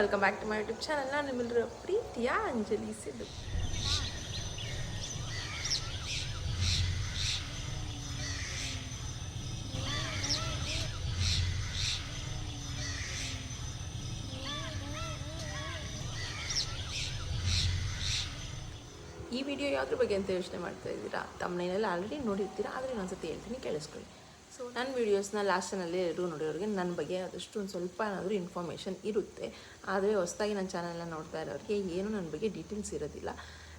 Welcome back to my YouTube channel. ನಾನು ನಿಮ್ಮೆಲ್ಲರ ಪ್ರೀತಿಯ ಅಂಜಲಿ ಸಿದ್ದು. ಈ ವಿಡಿಯೋ ಯಾವುದ್ರ ಬಗ್ಗೆ ಅಂತ ಯೋಚನೆ ಮಾಡ್ತಾ ಇದ್ದೀರಾ? ತಮ್ಮನೇನೆಲ್ಲ ಆಲ್ರೆಡಿ ನೋಡಿರ್ತೀರಾ, ಆದರೆ ಇನ್ನೊಂದ್ಸತಿ ಹೇಳ್ತೀನಿ, ಕೇಳಿಸ್ಕೊಳ್ಳಿ. ಸೊ ನನ್ನ ವೀಡಿಯೋಸ್ನ ಲಾಸ್ಟ್ ಚಾನಲ್ಲೇ ಎಲ್ಲರೂ ನೋಡಿರೋರಿಗೆ ನನ್ನ ಬಗ್ಗೆ ಅದಷ್ಟು ಒಂದು ಸ್ವಲ್ಪ ಏನಾದರೂ ಇನ್ಫಾರ್ಮೇಷನ್ ಇರುತ್ತೆ. ಆದರೆ ಹೊಸದಾಗಿ ನನ್ನ ಚಾನಲ್ನ ನೋಡ್ತಾ ಇರೋರಿಗೆ ಏನು ನನ್ನ ಬಗ್ಗೆ ಡೀಟೇಲ್ಸ್ ಇರೋದಿಲ್ಲ.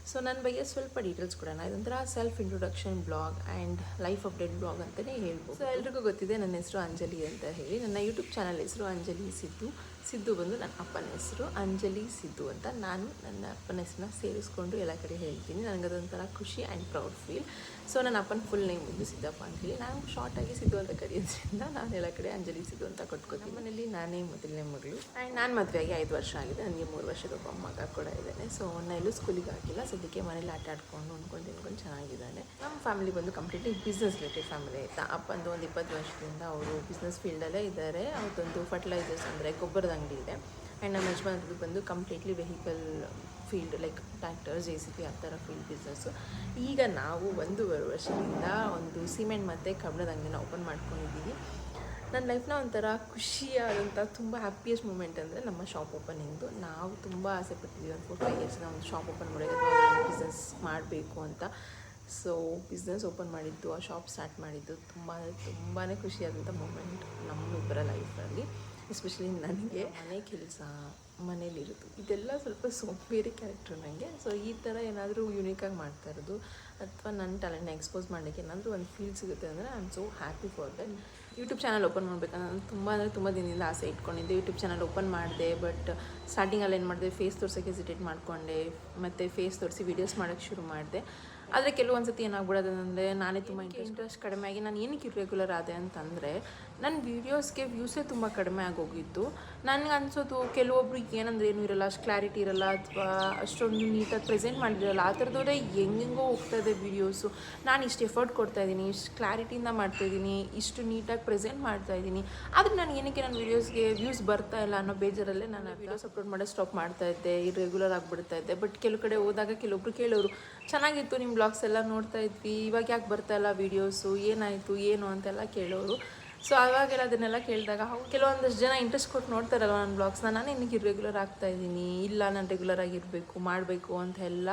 ಸೊ ನನ್ನ ಬಗ್ಗೆ ಸ್ವಲ್ಪ ಡೀಟೇಲ್ಸ್ ಕೊಡೋಣ. ಇದೊಂಥರ self introduction blog and life update blog ಅಂತಲೇ ಹೇಳ್ಬೋದು. ಸೊ ಎಲ್ರಿಗೂ ಗೊತ್ತಿದೆ, ನನ್ನ ಹೆಸರು ಅಂಜಲಿ ಅಂತ ಹೇಳಿ. ನನ್ನ ಯೂಟ್ಯೂಬ್ ಚಾನಲ್ ಹೆಸರು ಅಂಜಲಿ ಸಿದ್ದು. ಸಿದ್ದು ಬಂದು ನನ್ನ ಅಪ್ಪನ ಹೆಸರು, ಅಂಜಲಿ ಸಿದ್ದು ಅಂತ ನಾನು ನನ್ನ ಅಪ್ಪನ ಹೆಸರನ್ನ ಸೇರಿಸ್ಕೊಂಡು ಎಲ್ಲ ಕಡೆ ಹೇಳ್ತೀನಿ. ನನಗದೊಂಥರ ಖುಷಿ ಆ್ಯಂಡ್ ಪ್ರೌಡ್ ಫೀಲ್. ಸೊ ನನ್ನ ಅಪ್ಪನ ಫುಲ್ ನೇಮ್ ಬಂದು ಸಿದ್ದಪ್ಪ ಅಂತ ಹೇಳಿ, ನಾನು ಶಾರ್ಟಾಗಿ ಸಿದ್ದು ಅಂತ ಕರೆಯೋದ್ರಿಂದ ನಾನು ಎಲ್ಲ ಕಡೆ ಅಂಜಲಿ ಸಿದ್ದು ಅಂತ ಕೊಟ್ಕೋತೀನಿ. ನಮ್ಮ ಮನೇಲಿ ನಾನೇ ಮೊದಲನೇ ಮಗಳು ಆ್ಯಂಡ್ ನಾನು ಮದುವೆಯಾಗಿ 5 ವರ್ಷ ಆಗಿದೆ. ನನಗೆ 3 ವರ್ಷದ ಒಬ್ಬ ಮಗ ಕೂಡ ಇದ್ದಾನೆ. ಸೊ ಅವನ್ನ ಎಲ್ಲೂ ಸ್ಕೂಲಿಗೆ ಹಾಕಿಲ್ಲ, ಸದ್ಯಕ್ಕೆ ಮನೇಲಿ ಆಟ ಆಡ್ಕೊಂಡು ಉಣ್ಕೊಂಡು ತಿನ್ಕೊಂಡು ಚೆನ್ನಾಗಿದ್ದಾನೆ. ನಮ್ಮ ಫ್ಯಾಮಿಲಿ ಬಂದು ಕಂಪ್ಲೀಟ್ಲಿ ಬಿಸ್ನೆಸ್ ರಿಲೇಟೆಡ್ ಫ್ಯಾಮಿಲಿ ಆಯಿತಾ. ಅಪ್ಪಂದು ಒಂದು 20 ವರ್ಷದಿಂದ ಅವರು ಬಿಸ್ನೆಸ್ ಫೀಲ್ಡಲ್ಲೇ ಇದ್ದಾರೆ. ಅವ್ರದ್ದೊಂದು ಫರ್ಟಿಲೈಸರ್ಸ್ ಅಂದರೆ ಗೊಬ್ಬರದ ಅಂಗಡಿ ಇದೆ. ಆ್ಯಂಡ್ ನಮ್ಮ ಯಜಮಾನ್ರದ್ದು ಬಂದು completely vehicle field, like tractor, JCB ಆ ಥರ ಫೀಲ್ಡ್ ಬಿಸ್ನೆಸ್ಸು. ಈಗ ನಾವು 1.5 ವರ್ಷದಿಂದ ಒಂದು ಸಿಮೆಂಟ್ ಮತ್ತು ಕಬ್ಬಣದ ಅಂಗಡಿನ ಓಪನ್ ಮಾಡ್ಕೊಂಡಿದ್ದೀವಿ. ನನ್ನ ಲೈಫ್ನ ಒಂಥರ ಖುಷಿಯಾದಂಥ ತುಂಬ ಹ್ಯಾಪಿಯೆಸ್ಟ್ ಮೂಮೆಂಟ್ ಅಂದರೆ ನಮ್ಮ ಶಾಪ್ ಓಪನಿಂಗ್ದು. ನಾವು ತುಂಬ ಆಸೆ ಪಟ್ಟಿದ್ದೀವಿ, ಒಂದು 4-5 ಇಯರ್ಸ್ನ ಒಂದು ಶಾಪ್ ಓಪನ್ ಮಾಡೋಕ್ಕೆ ಅಥವಾ ಬಿಸ್ನೆಸ್ ಮಾಡಬೇಕು ಅಂತ. ಸೊ ಬಿಸ್ನೆಸ್ ಓಪನ್ ಮಾಡಿದ್ದು, ಆ ಶಾಪ್ ಸ್ಟಾರ್ಟ್ ಮಾಡಿದ್ದು ತುಂಬಾ ಖುಷಿಯಾದಂಥ ಮೂಮೆಂಟ್ ನಮ್ಮಿಬ್ಬರ ಲೈಫಲ್ಲಿ. ಎಸ್ಪೆಷಲಿ ನನಗೆ ಮನೆ ಕೆಲಸ, ಮನೇಲಿರೋದು ಇದೆಲ್ಲ ಸ್ವಲ್ಪ ಸೋಂಬೇರಿ ಕ್ಯಾರೆಕ್ಟ್ರು ನನಗೆ. ಸೊ ಈ ಥರ ಏನಾದರೂ ಯೂನಿಕಾಗಿ ಮಾಡ್ತಾ ಇರೋದು ಅಥವಾ ನನ್ನ ಟ್ಯಾಲೆಂಟ್ನ ಎಕ್ಸ್ಪೋಸ್ ಮಾಡೋಕ್ಕೆ ಏನಾದರೂ ಒಂದು ಫೀಲ್ ಸಿಗುತ್ತೆ ಅಂದರೆ I am so happy for that. YouTube channel open ಮಾಡಬೇಕಂದ್ರೆ ನಾನು ತುಂಬ ದಿನದಿಂದ ಆಸೆ ಇಟ್ಕೊಂಡಿದ್ದೆ. ಯೂಟ್ಯೂಬ್ ಚಾನಲ್ ಓಪನ್ ಮಾಡಿದೆ, ಬಟ್ ಸ್ಟಾರ್ಟಿಂಗಲ್ಲಿ ಏನು ಮಾಡಿದೆ, ಫೇಸ್ ತೋರ್ಸೋಕ್ಕೆ ಹೆಸಿಟೇಟ್ ಮಾಡಿಕೊಂಡೆ. ಮತ್ತು ಫೇಸ್ ತೋರಿಸಿ ವೀಡಿಯೋಸ್ ಮಾಡೋಕ್ಕೆ ಶುರು ಮಾಡಿದೆ. ಆದರೆ ಕೆಲವೊಂದು ಸತಿ ಏನಾಗ್ಬಿಡೋದಂದರೆ ನಾನೇ ತುಂಬ ಇಂಟ್ರೆಸ್ಟ್ ಕಡಿಮೆ ಆಗಿ ನಾನು ಏನಕ್ಕೆ ಇರ್ರೆಗ್ಯುಲರ್ ಆದೆ ಅಂತಂದರೆ ನನ್ನ ವೀಡಿಯೋಸ್ಗೆ ವ್ಯೂಸೇ ತುಂಬ ಕಡಿಮೆ ಆಗೋಗಿತ್ತು. ನನಗೆ ಅನಿಸೋದು ಕೆಲವೊಬ್ರು ಏನಂದ್ರೆ ಏನೂ ಇರೋಲ್ಲ, ಅಷ್ಟು ಕ್ಲಾರಿಟಿ ಇರೋಲ್ಲ ಅಥವಾ ಅಷ್ಟೊಂದು ನೀಟಾಗಿ ಪ್ರೆಸೆಂಟ್ ಮಾಡಿರಲ್ಲ. ಆ ಥರದವರೇ ಹೆಂಗೆಂಗೋ ಹೋಗ್ತಾಯಿದೆ ವೀಡಿಯೋಸು. ನಾನು ಇಷ್ಟು ಎಫರ್ಟ್ ಕೊಡ್ತಾಯಿದ್ದೀನಿ, ಇಷ್ಟು ಕ್ಲಾರಿಟಿಯಿಂದ ಮಾಡ್ತಾಯಿದ್ದೀನಿ, ಇಷ್ಟು ನೀಟಾಗಿ ಪ್ರೆಸೆಂಟ್ ಮಾಡ್ತಾಯಿದ್ದೀನಿ, ಆದರೆ ನಾನು ಏನಕ್ಕೆ ನನ್ನ ವೀಡಿಯೋಸ್ಗೆ ವ್ಯೂಸ್ ಬರ್ತಾ ಇಲ್ಲ ಅನ್ನೋ ಬೇಜಾರಲ್ಲೇ ನಾನು ವೀಡಿಯೋಸ್ ಅಪ್ಲೋಡ್ ಮಾಡೋದು ಸ್ಟಾಪ್ ಮಾಡ್ತಾಯಿದ್ದೆ, ಇರ್ರೆಗ್ಯುಲರ್ ಆಗಿಬಿಡ್ತಾ ಇದ್ದೆ. ಬಟ್ ಕೆಲವು ಕಡೆ ಹೋದಾಗ ಕೆಲವೊಬ್ರು ಕೇಳೋರು, ಚೆನ್ನಾಗಿತ್ತು ನಿಮ್ಮ ಬ್ಲಾಗ್ಸ್ ಎಲ್ಲ ನೋಡ್ತಾ ಇದ್ವಿ, ಇವಾಗ ಯಾಕೆ ಬರ್ತಾಯಿಲ್ಲ ವೀಡಿಯೋಸು, ಏನಾಯಿತು ಏನು ಅಂತೆಲ್ಲ ಕೇಳೋರು. ಸೊ ಅವಾಗೆಲ್ಲ ಅದನ್ನೆಲ್ಲ ಕೇಳಿದಾಗ ಕೆಲವೊಂದಷ್ಟು ಜನ ಇಂಟ್ರೆಸ್ಟ್ ಕೊಟ್ಟು ನೋಡ್ತಾರಲ್ಲ ನನ್ನ ಬ್ಲಾಗ್ಸ್ನ, ನಾನು ಇನ್ನಕ್ಕೆ ಇರ್ರೆಗ್ಯುಲರ್ ಆಗ್ತಾಯಿದ್ದೀನಿ, ಇಲ್ಲ ನಾನು ರೆಗ್ಯುಲರ್ ಆಗಿರಬೇಕು ಮಾಡಬೇಕು ಅಂತ ಎಲ್ಲ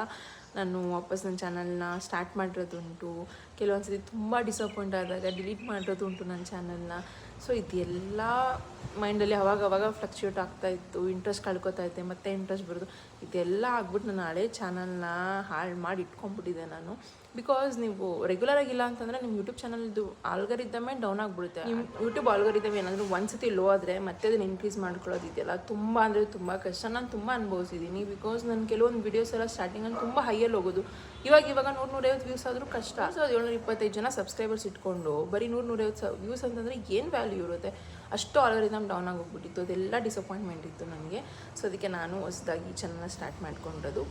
ನಾನು ವಾಪಸ್ ನನ್ನ ಚಾನಲ್ನ ಸ್ಟಾರ್ಟ್ ಮಾಡಿರೋದುಂಟು. ಕೆಲವೊಂದು ಸತಿ ತುಂಬ ಡಿಸಪಾಯಿಂಟ್ ಆದಾಗ ಡಿಲೀಟ್ ಮಾಡಿರೋದು ಉಂಟು ನನ್ನ ಚಾನಲ್ನ. ಸೊ ಇದೆಲ್ಲ ಮೈಂಡಲ್ಲಿ ಅವಾಗವಾಗ ಫ್ಲಕ್ಚುಯೇಟ್ ಆಗ್ತಾಯಿತ್ತು, ಇಂಟ್ರೆಸ್ಟ್ ಕಳ್ಕೊತಾ ಇದ್ದೆ, ಮತ್ತೆ ಇಂಟ್ರೆಸ್ಟ್ ಬರೋದು, ಇದೆಲ್ಲ ಆಗ್ಬಿಟ್ಟು ನನ್ನ ಹಳೆ ಚಾನಲ್ನ ಹಾಳು ಮಾಡಿ ಇಟ್ಕೊಂಡ್ಬಿಟ್ಟಿದ್ದೆ ನಾನು. ಬಿಕಾಸ್ ನೀವು ರೆಗ್ಯುಲರ್ ಆಗಿಲ್ಲ ಅಂತಂದರೆ ನಿಮ್ಮ ಯೂಟ್ಯೂಬ್ ಚಾನಲ್ದು ಆಲ್ಗರಿದಮೇ ಡೌನ್ ಆಗಿಬಿಡುತ್ತೆ. ನಿಮ್ಮ ಯೂಟ್ಯೂಬ್ ಆಲ್ಗರಿದಮ್ ಏನಾದರೂ ಒಂದು ಸತಿ ಲೋ ಆದರೆ ಮತ್ತೆ ಅದನ್ನು ಇನ್ಕ್ರೀಸ್ ಮಾಡ್ಕೊಳ್ಳೋದು ಇದೆಯಲ್ಲ ತುಂಬ ಅಂದರೆ ತುಂಬ ಕಷ್ಟ. ನಾನು ತುಂಬ ಅನುಭವಿಸಿದ್ದೀನಿ. ಬಿಕಾಸ್ ನಾನು ಕೆಲವೊಂದು ವೀಡಿಯೋಸ್ ಎಲ್ಲ ಸ್ಟಾರ್ಟಿಂಗಲ್ಲಿ ತುಂಬ ಹೈಯಲ್ಲಿ ಹೋಗೋದು. ಇವಾಗ 100-150 ವ್ಯೂಸ್ ಆದರೂ ಕಷ್ಟ. 725 ಜನ ಸಬ್ಸ್ಕ್ರೈಬರ್ಸ್ ಇಟ್ಕೊಂಡು ಬರೀ 100-150 ವ್ಯೂಸ್ ಅಂತಂದರೆ ಏನು ವ್ಯಾಲ್ಯೂ ಇರುತ್ತೆ? ಅಷ್ಟು ಆಲ್ಗರಿದಮ್ ಡೌನ್ ಆಗೋಗ್ಬಿಟ್ಟಿತ್ತು. ಅದೆಲ್ಲ ಡಿಸಪಾಯಿಂಟ್ಮೆಂಟ್ ಇತ್ತು ನನಗೆ. ಸೊ ಅದಕ್ಕೆ ನಾನು ಹೊಸದಾಗಿ ಚಾನಲ್ನ ಸ್ಟಾರ್ಟ್ ಮಾಡ್ಕೊಂಡಿರೋದು.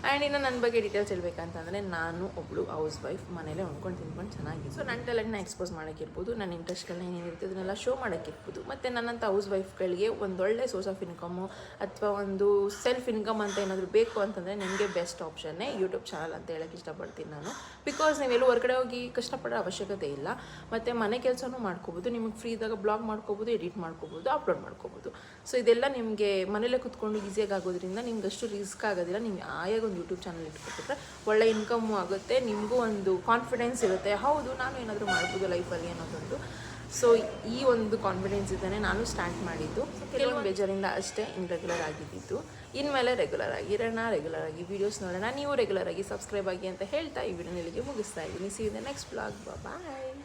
ಆ್ಯಂಡ್ ಇನ್ನು ನನ್ನ ಬಗ್ಗೆ ಡೀಟೇಲ್ಸ್ ಹೇಳ್ಬೇಕಂತಂದರೆ ನಾನು ಒಬ್ಬಳು ಹೌಸ್ ವೈಫ್, ಮನೇಲೇ ಉಣ್ಕೊಂಡು ತಿನ್ಕೊಂಡು ಚೆನ್ನಾಗಿದೆ. ಸೊ ನನ್ನ ಟ್ಯಾಲೆಂಟ್ನ ಎಕ್ಸ್ಪೋಸ್ ಮಾಡೋಕ್ಕಿರ್ಬೋದು, ನನ್ನ ಇಂಟ್ರೆಸ್ಟ್ಗಳನ್ನ ಏನಿರುತ್ತೆ ಅದನ್ನೆಲ್ಲ ಶೋ ಮಾಡೋಕ್ಕಿರ್ಬೋದು. ಮತ್ತು ನನ್ನಂಥ ಹೌಸ್ ವೈಫ್ಗಳಿಗೆ ಒಂದೊಳ್ಳೆ ಸೋರ್ಸ್ ಆಫ್ ಇನ್ಕಮು ಅಥವಾ ಒಂದು ಸೆಲ್ಫ್ ಇನ್ಕಮ್ ಅಂತ ಏನಾದರೂ ಬೇಕು ಅಂತಂದರೆ ನಿಮಗೆ ಬೆಸ್ಟ್ ಆಪ್ಷನ್ನೇ ಯೂಟ್ಯೂಬ್ ಚಾನಲ್ ಅಂತ ಹೇಳೋಕ್ಕೆ ಇಷ್ಟಪಡ್ತೀನಿ ನಾನು. ಬಿಕಾಸ್ ನೀವೆಲ್ಲೂ ಹೊರಗಡೆ ಹೋಗಿ ಕಷ್ಟಪಡೋ ಅವಶ್ಯಕತೆ ಇಲ್ಲ. ಮತ್ತು ಮನೆ ಕೆಲಸನೂ ಮಾಡ್ಕೋಬೋದು, ನಿಮಗೆ ಫ್ರೀ ಇದ್ದಾಗ ಬ್ಲಾಗ್ ಮಾಡ್ಕೋಬೋದು, ಎಡಿಟ್ ಮಾಡ್ಕೋಬೋದು, ಅಪ್ಲೋಡ್ ಮಾಡ್ಕೋಬೋದು. ಸೊ ಇದೆಲ್ಲ ನಿಮಗೆ ಮನೇಲೇ ಕೂತ್ಕೊಂಡು ಈಸಿಯಾಗಿ ಆಗೋದ್ರಿಂದ ನಿಮ್ಗೆ ಅಷ್ಟು ರಿಸ್ಕ್ ಆಗೋದಿಲ್ಲ. ನೀವು ಆಯಾಗ ಒಂದು ಯೂಟ್ಯೂಬ್ ಚಾನಲ್ ಇಟ್ಕೊಬಿಟ್ರೆ ಒಳ್ಳೆ ಇನ್ಕಮ್ಮು ಆಗುತ್ತೆ, ನಿಮಗೂ ಒಂದು ಕಾನ್ಫಿಡೆನ್ಸ್ ಇರುತ್ತೆ, ಹೌದು ನಾನು ಏನಾದರೂ ಮಾಡ್ಬೋದು ಲೈಫಲ್ಲಿ ಅನ್ನೋದೊಂದು. ಸೊ ಈ ಒಂದು ಕಾನ್ಫಿಡೆನ್ಸ್ ಇದ್ದಾನೆ ನಾನು ಸ್ಟಾರ್ಟ್ ಮಾಡಿದ್ದು. ಕೆಲವೊಂದು ಬೇಜಾರಿಂದ ಅಷ್ಟೇ ಇನ್ರೆಗ್ಯುಲರ್ ಆಗಿದ್ದು. ಇನ್ಮೇಲೆ ರೆಗ್ಯುಲರ್ ಆಗಿರೋಣ, ರೆಗ್ಯುಲರ್ ಆಗಿ ವೀಡಿಯೋಸ್ ನೋಡೋಣ. ನೀವು ರೆಗ್ಯುಲರ್ ಆಗಿ ಸಬ್ಸ್ಕ್ರೈಬ್ ಆಗಿ ಅಂತ ಹೇಳ್ತಾ ಈ ವಿಡಿಯೋನ ಇಲ್ಲಿಗೆ ಮುಗಿಸ್ತಾ ಇದ್ದೀನಿ. See you in the next blog. Bye.